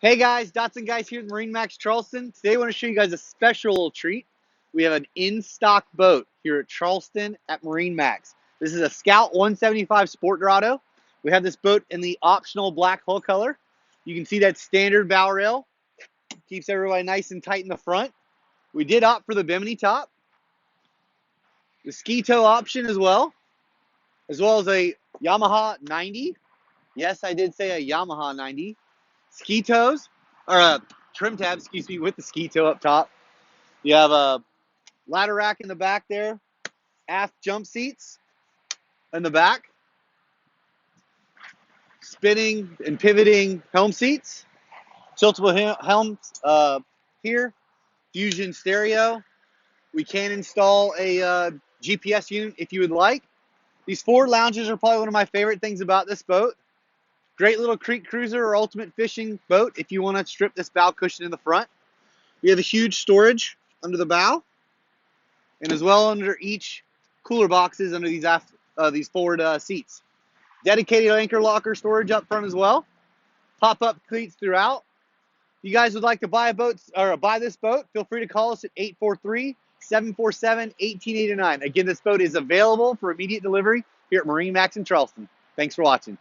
Hey guys, Dotson guys here at MarineMax Charleston. Today I want to show you guys a special little treat. We have an in-stock boat here at Charleston at MarineMax. This is a Scout 175 Sport Dorado. We have this boat in the optional black hull color. You can see that standard bow rail. Keeps everybody nice and tight in the front. We did opt for the bimini top. The ski tow option as well as a Yamaha 90. Yes, I did say a Yamaha 90. Ski tows, or a trim tab, excuse me, with the ski tow up top. You have a ladder rack in the back there, aft jump seats in the back, spinning and pivoting helm seats, tiltable helms here, Fusion stereo. We can install a GPS unit if you would like. These forward lounges are probably one of my favorite things about this boat. Great little creek cruiser or ultimate fishing boat if you want to strip this bow cushion in the front. We have a huge storage under the bow, and as well under each cooler boxes under these forward seats. Dedicated anchor locker storage up front as well. Pop-up cleats throughout. If you guys would like to buy a boat or buy this boat, feel free to call us at 843-747-1889. Again, this boat is available for immediate delivery here at MarineMax in Charleston. Thanks for watching.